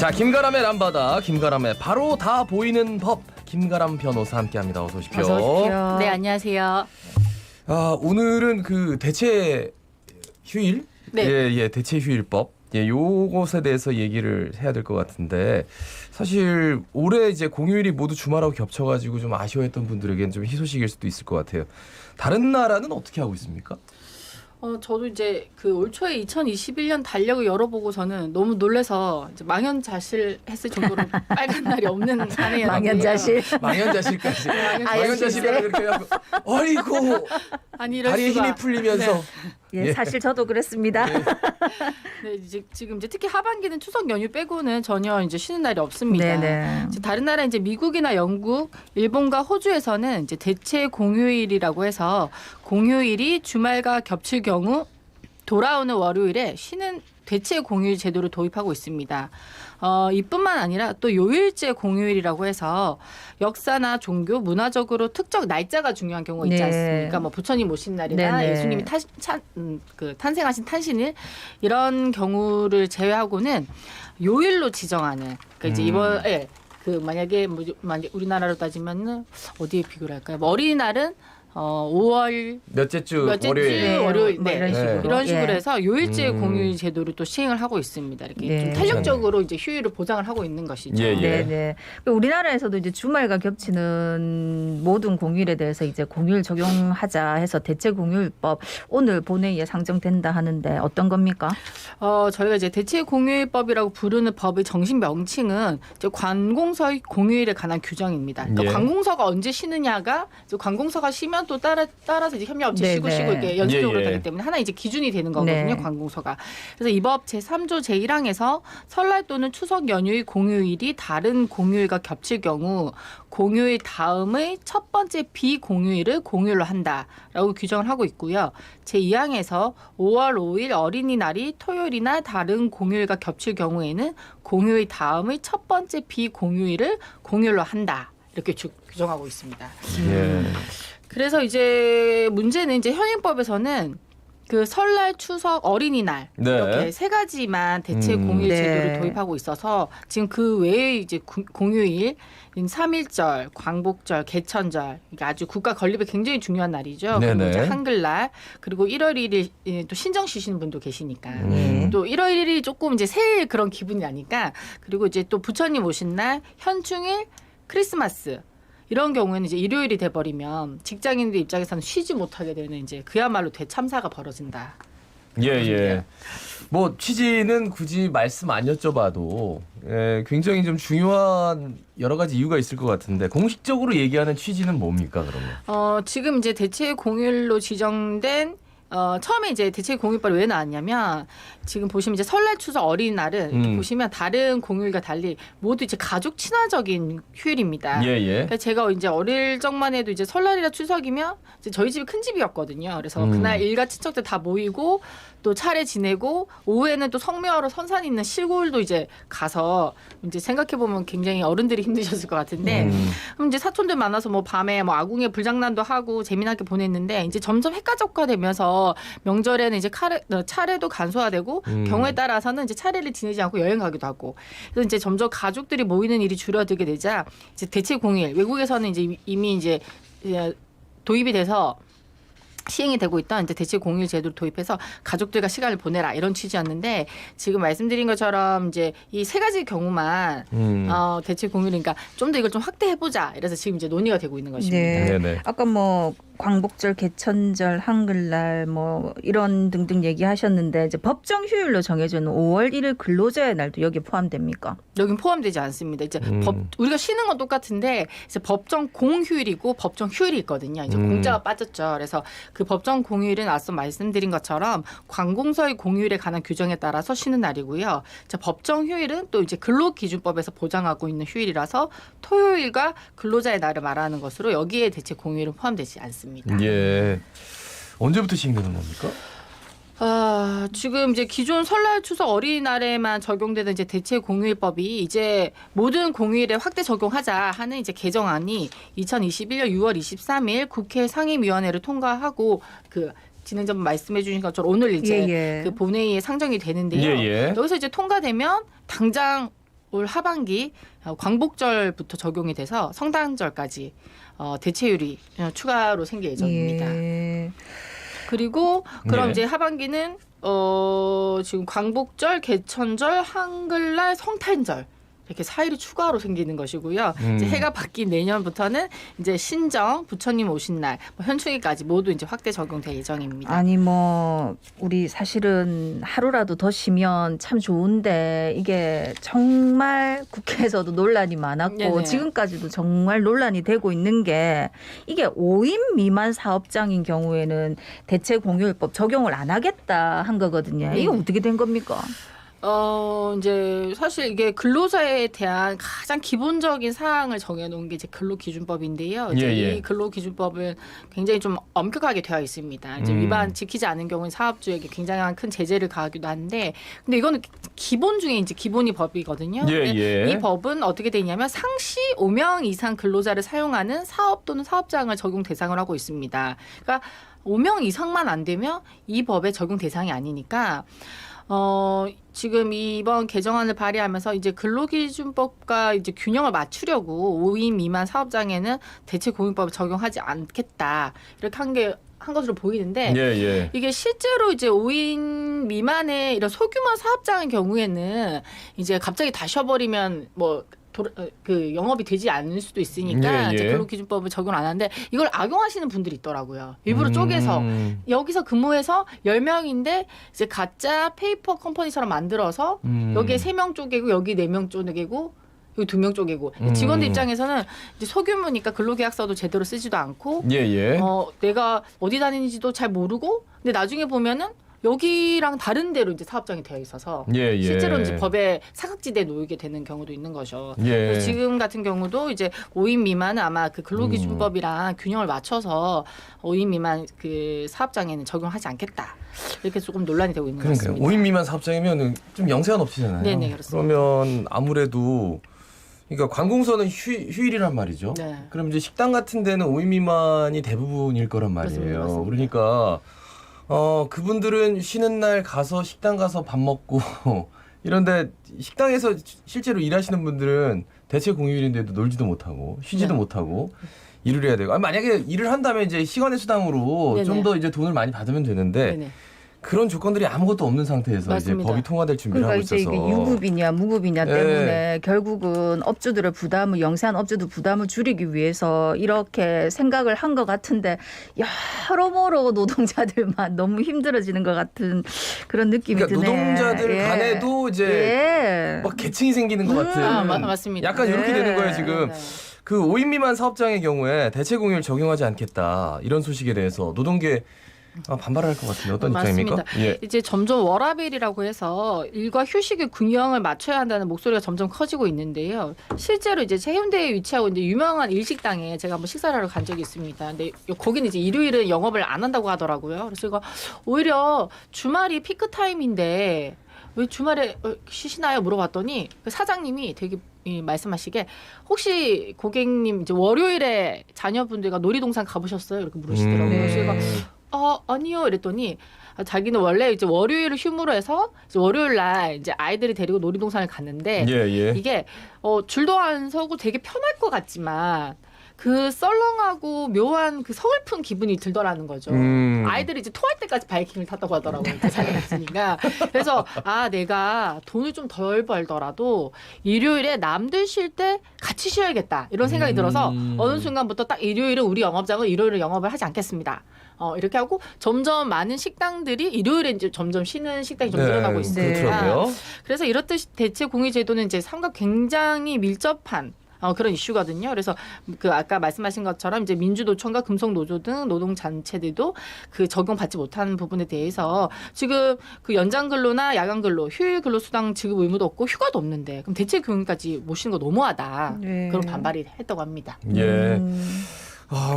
자, 김가람의 람바다, 김가람의 바로 다 보이는 법, 김가람 변호사 함께합니다. 어서 오십시오. 어서 오십시오. 네, 안녕하세요. 아, 오늘은 그 대체 휴일, 네. 대체 휴일법, 요것에 대해서 얘기를 해야 될 것 같은데, 사실 올해 이제 공휴일이 모두 주말하고 겹쳐가지고 좀 아쉬워했던 분들에게는 좀 희소식일 수도 있을 것 같아요. 다른 나라는 어떻게 하고 있습니까? 저도 이제 그 올 초에 2021년 달력을 열어보고서는 너무 놀래서 이제 망연자실했을 정도로 빨간 날이 없는 한 해였는데. 망연자실. 망연자실까지. 망연자실. 망연자실이라고 그렇게 하고, 어이구, 아니 이럴 다리에 수가. 힘이 풀리면서. 예, 사실 저도 그랬습니다. 네, 이제 지금 이제 특히 하반기는 추석 연휴 빼고는 전혀 이제 쉬는 날이 없습니다. 네네. 이제 다른 나라 이제 미국이나 영국, 일본과 호주에서는 이제 대체 공휴일이라고 해서 공휴일이 주말과 겹칠 경우 돌아오는 월요일에 쉬는 대체 공휴일 제도를 도입하고 있습니다. 이뿐만 아니라 또 요일제 공휴일이라고 해서 역사나 종교, 문화적으로 특정 날짜가 중요한 경우가 있지 네. 않습니까? 뭐 부처님 오신 날이나 네네. 예수님이 탄생하신 탄신일 이런 경우를 제외하고는 요일로 지정하는. 그러니까 이제 이번에 만약에 만약 우리나라로 따지면은 어디에 비교를 할까요? 뭐 어린이날은 5월 몇째 주 몇째 월요일. 주 월요일 뭐 이런 식으로, 이런 식으로 예. 해서 요일제 공휴일 제도를 또 시행을 하고 있습니다. 이렇게 네. 좀 탄력적으로 이제 휴일을 보장을 하고 있는 것이죠. 예, 예. 네네. 우리나라에서도 이제 주말과 겹치는 모든 공휴일에 대해서 이제 공휴일 적용하자 해서 대체 공휴일법 오늘 본회의에 상정된다 하는데 어떤 겁니까? 저희가 이제 대체 공휴일법이라고 부르는 법의 정식 명칭은 이제 관공서의 공휴일에 관한 규정입니다. 그러니까 예. 관공서가 언제 쉬느냐가 이제 관공서가 쉬면 또 따라서 이제 협력업체 네네. 쉬고 이렇게 연속적으로 예, 예. 되기 때문에 하나 이제 기준이 되는 거거든요. 네. 관공서가. 그래서 이 법 제3조 제1항에서 설날 또는 추석 연휴의 공휴일이 다른 공휴일과 겹칠 경우 공휴일 다음의 첫 번째 비공휴일을 공휴일로 한다라고 규정을 하고 있고요. 제2항에서 5월 5일 어린이날이 토요일이나 다른 공휴일과 겹칠 경우에는 공휴일 다음의 첫 번째 비공휴일을 공휴일로 한다. 이렇게 규정하고 있습니다. 예. 그래서 이제 문제는 이제 현행법에서는 그 설날, 추석, 어린이날 네. 이렇게 세 가지만 대체 공휴일 네. 제도를 도입하고 있어서 지금 그 외에 이제 공휴일, 3.1절, 광복절, 개천절 이게 아주 국가 건립에 굉장히 중요한 날이죠. 네네. 그리고 이제 한글날 그리고 1월 1일 또 신정 쉬시는 분도 계시니까 네. 또 1월 1일이 조금 이제 새해 그런 기분이 나니까 그리고 이제 또 부처님 오신 날, 현충일, 크리스마스. 이런 경우에는 이제 일요일이 돼버리면 직장인들 입장에서는 쉬지 못하게 되는 이제 그야말로 대참사가 벌어진다. 예, 예. 뭐 취지는 굳이 말씀 안 여쭤봐도 굉장히 좀 중요한 여러 가지 이유가 있을 것 같은데 공식적으로 얘기하는 취지는 뭡니까 그러면? 지금 이제 대체 공휴일로 지정된 처음에 이제 대체 공휴일법이 왜 나왔냐면 지금 보시면 이제 설날, 추석, 어린이날은 이렇게 보시면 다른 공휴일과 달리 모두 이제 가족 친화적인 휴일입니다. 예, 예. 그러니까 제가 이제 어릴 적만 해도 이제 설날이라 추석이면 이제 저희 집이 큰 집이었거든요. 그래서 그날 일가 친척들 다 모이고 또 차례 지내고 오후에는 또 성묘하러 선산 있는 시골도 이제 가서 이제 생각해 보면 굉장히 어른들이 힘드셨을 것 같은데 그럼 이제 사촌들 만나서 뭐 밤에 뭐 아궁이에 불장난도 하고 재미나게 보냈는데 이제 점점 핵가족화되면서 명절에는 이제 차례도 간소화되고 경우에 따라서는 이제 차례를 지내지 않고 여행 가기도 하고 그래서 이제 점점 가족들이 모이는 일이 줄어들게 되자 이제 대체 공휴일 외국에서는 이제 이미 이제 도입이 돼서 시행이 되고 있던 이제 대체 공휴일 제도를 도입해서 가족들과 시간을 보내라 이런 취지였는데 지금 말씀드린 것처럼 이제 이 세 가지 경우만 대체 공휴일이니까 좀 더 이걸 좀 확대해 보자. 이래서 지금 이제 논의가 되고 있는 것입니다. 네. 네네. 아까 뭐 광복절, 개천절, 한글날 뭐 이런 등등 얘기하셨는데 이제 법정 휴일로 정해주는 5월 1일 근로자의 날도 여기에 포함됩니까? 여긴 포함되지 않습니다. 이제 우리가 쉬는 건 똑같은데 이제 법정 공휴일이고 법정 휴일이 있거든요. 이제 공짜가 빠졌죠. 그래서 그 법정 공휴일은 앞서 말씀드린 것처럼 관공서의 공휴일에 관한 규정에 따라서 쉬는 날이고요. 자, 법정 휴일은 또 이제 근로기준법에서 보장하고 있는 휴일이라서 토요일과 근로자의 날을 말하는 것으로 여기에 대체 공휴일은 포함되지 않습니다. 예. 언제부터 시행되는 겁니까? 지금 이제 기존 설날, 추석, 어린이날에만 적용되는 이제 대체 공휴일법이 이제 모든 공휴일에 확대 적용하자 하는 이제 개정안이 2021년 6월 23일 국회 상임위원회를 통과하고 그 진행자분 말씀해 주신 것처럼 오늘 이제 예. 그 본회의에 상정이 되는데요. 예. 여기서 이제 통과되면 당장 올 하반기 광복절부터 적용이 돼서 성탄절까지 대체율이 추가로 생길 예정입니다. 예. 그리고 그럼 네. 이제 하반기는 지금 광복절, 개천절, 한글날, 성탄절 이렇게 4일이 추가로 생기는 것이고요. 이제 해가 바뀐 내년부터는 이제 신정, 부처님 오신 날, 현충일까지 모두 이제 확대 적용될 예정입니다. 아니 뭐 우리 사실은 하루라도 더 쉬면 참 좋은데 이게 정말 국회에서도 논란이 많았고 네네. 지금까지도 정말 논란이 되고 있는 게 이게 5인 미만 사업장인 경우에는 대체 공휴일법 적용을 안 하겠다 한 거거든요. 이게 어떻게 된 겁니까? 이제 사실 이게 근로자에 대한 가장 기본적인 사항을 정해놓은 게 이제 근로기준법인데요. 이제 예, 예. 이 근로기준법은 굉장히 좀 엄격하게 되어 있습니다. 이제 지키지 않은 경우는 사업주에게 굉장한 큰 제재를 가하기도 하는데, 근데 이거는 기본 중에 이제 기본이 법이거든요. 예, 근데 예. 이 법은 어떻게 되냐면 상시 5명 이상 근로자를 사용하는 사업 또는 사업장을 적용 대상을 하고 있습니다. 그러니까 5명 이상만 안 되면 이 법의 적용 대상이 아니니까. 지금 이번 개정안을 발의하면서 이제 근로기준법과 이제 균형을 맞추려고 5인 미만 사업장에는 대체 공휴일법을 적용하지 않겠다 이렇게 한 것으로 보이는데 예, 예. 이게 실제로 이제 5인 미만의 이런 소규모 사업장의 경우에는 이제 갑자기 다 쉬어버리면 그 영업이 되지 않을 수도 있으니까 예, 예. 이제 근로기준법을 적용 안 하는데 이걸 악용하시는 분들이 있더라고요. 일부러 쪼개서 여기서 근무해서 10명인데 이제 가짜 페이퍼 컴퍼니처럼 만들어서 여기에 3명 쪼개고 여기 4명 쪼개고 여기 2명 쪼개고 직원들 입장에서는 이제 소규모니까 근로계약서도 제대로 쓰지도 않고 예, 예. 내가 어디 다니는지도 잘 모르고 근데 나중에 보면은 여기랑 다른 데로 이제 사업장이 되어 있어서 예, 예. 실제로 이제 법에 사각지대에 놓이게 되는 경우도 있는 거죠. 예. 그래서 지금 같은 경우도 이제 5인 미만은 아마 그 근로기준법이랑 균형을 맞춰서 5인 미만 그 사업장에는 적용하지 않겠다. 이렇게 조금 논란이 되고 있는 것 그러니까요. 같습니다. 5인 미만 사업장이면 좀 영세한 업체잖아요. 네네, 그렇습니다. 그러면 아무래도 그러니까 관공서는 휴일이란 말이죠. 네. 그럼 이제 식당 같은 데는 5인 미만이 대부분일 거란 말이에요. 맞습니다. 그러니까 그분들은 쉬는 날 가서 식당 가서 밥 먹고 이런데 식당에서 실제로 일하시는 분들은 대체 공휴일인데도 놀지도 못하고 쉬지도 네. 못하고 일을 해야 되고 만약에 일을 한다면 이제 시간의 수당으로 네네. 좀 더 이제 돈을 많이 받으면 되는데 네네. 그런 조건들이 아무것도 없는 상태에서 맞습니다. 이제 법이 통과될 준비를 그러니까 하고 이제 있어서 이게 유급이냐 무급이냐 네. 때문에 결국은 업주들의 부담을 영세한 업주들 부담을 줄이기 위해서 이렇게 생각을 한 것 같은데 여러모로 노동자들만 너무 힘들어지는 것 같은 그런 느낌이 그러니까 드네. 노동자들 예. 간에도 이제 예. 막 계층이 생기는 것 같은 맞습니다. 약간 이렇게 네. 되는 거예요 지금. 네. 그 5인 미만 사업장의 경우에 대체 공휴일 적용하지 않겠다 이런 소식에 대해서 노동계 반발할 것 같은데 어떤 입장입니까? 예. 이제 점점 워라밸이라고 해서 일과 휴식의 균형을 맞춰야 한다는 목소리가 점점 커지고 있는데요. 실제로 이제 해운대에 위치하고 있는 유명한 일식당에 제가 한번 식사를 하러 간 적이 있습니다. 근데 거기는 이제 일요일은 영업을 안 한다고 하더라고요. 그래서 이거 오히려 주말이 피크 타임인데 왜 주말에 쉬시나요? 물어봤더니 그 사장님이 되게 말씀하시게 혹시 고객님 이제 월요일에 자녀분들과 놀이동산 가보셨어요? 이렇게 물으시더라고요. 네. 그래서 제가 아니요. 이랬더니 자기는 원래 이제 월요일을 휴무로 해서 이제 월요일 날 이제 아이들이 데리고 놀이동산을 갔는데 예, 예. 이게 줄도 안 서고 되게 편할 것 같지만 그 썰렁하고 묘한 그 서글픈 기분이 들더라는 거죠. 아이들이 이제 토할 때까지 바이킹을 탔다고 하더라고요. 자기가 있으니까. 그래서 내가 돈을 좀 덜 벌더라도 일요일에 남들 쉴 때 같이 쉬어야겠다. 이런 생각이 들어서 어느 순간부터 딱 일요일은 우리 영업장은 일요일에 영업을 하지 않겠습니다. 이렇게 하고 점점 많은 식당들이 일요일에 이제 점점 쉬는 식당이 좀 늘어나고 있습니다. 그렇더라고요. 그래서 이렇듯이 대체 공휴 제도는 이제 삶과 굉장히 밀접한 그런 이슈거든요. 그래서 그 아까 말씀하신 것처럼 이제 민주노총과 금속노조 등 노동단체들도 그 적용받지 못하는 부분에 대해서 지금 그 연장 근로나 야간 근로, 휴일 근로 수당 지급 의무도 없고 휴가도 없는데 그럼 대체 공휴일까지 모시는 거 너무하다. 네. 그런 반발이 했다고 합니다. 예.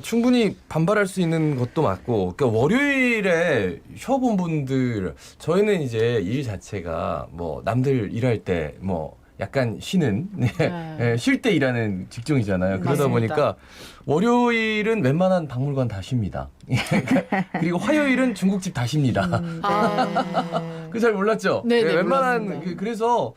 충분히 반발할 수 있는 것도 맞고, 그러니까 월요일에 쉬어본 분들, 저희는 이제 일 자체가 뭐 남들 일할 때 뭐 약간 쉬는, 쉴 때 일하는 직종이잖아요. 그러다 맞습니다. 보니까 월요일은 웬만한 박물관 다 쉽니다. 그리고 화요일은 중국집 다 쉽니다. 네. 그거 잘 몰랐죠? 네네, 웬만한 몰랐습니다. 그래서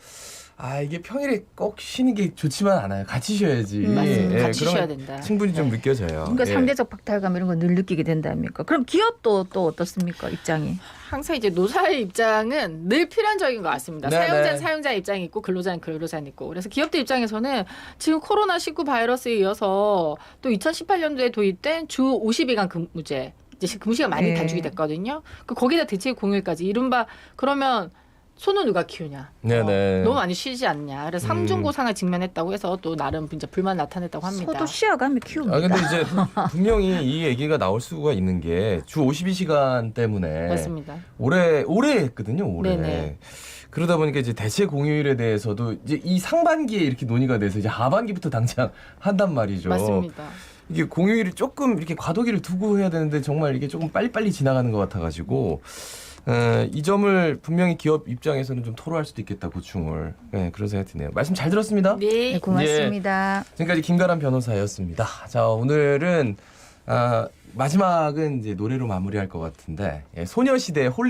이게 평일에 꼭 쉬는 게 좋지만 않아요. 같이 쉬어야지. 맞습니다. 예, 같이 그러면 쉬어야 된다. 충분히 좀 느껴져요. 그러니까 예. 상대적 박탈감 이런 거 늘 느끼게 된다니까. 그럼 기업도 또 어떻습니까 입장이? 항상 이제 노사의 입장은 늘 필연적인 것 같습니다. 네네. 사용자는 사용자 입장이 있고 근로자는 근로자는 있고. 그래서 기업들 입장에서는 지금 코로나19 바이러스에 이어서 또 2018년도에 도입된 주 52시간 근무제 이제 근무시간 많이 네. 단축이 됐거든요. 거기다 대체 공휴일까지 이른바 그러면 손은 누가 키우냐? 네네. 너무 많이 쉬지 않냐? 그래서 상중고상을 직면했다고 해서 또 나름 이제 불만 나타냈다고 합니다. 소도 쉬어가며 키웁니다. 근데 이제 분명히 이 얘기가 나올 수가 있는 게 주 52시간 때문에 맞습니다. 올해 했거든요. 올해. 네네. 그러다 보니까 이제 대체 공휴일에 대해서도 이제 이 상반기에 이렇게 논의가 돼서 이제 하반기부터 당장 한단 말이죠. 맞습니다. 이게 공휴일이 조금 이렇게 과도기를 두고 해야 되는데 정말 이게 조금 빨리빨리 지나가는 것 같아가지고 이 점을 분명히 기업 입장에서는 좀 토로할 수도 있겠다 고충을. 네, 그런 생각이 드네요. 말씀 잘 들었습니다. 네. 네, 고맙습니다. 지금까지 김가람 변호사였습니다. 자, 오늘은 마지막은 이제 노래로 마무리할 것 같은데 소녀시대의 홀리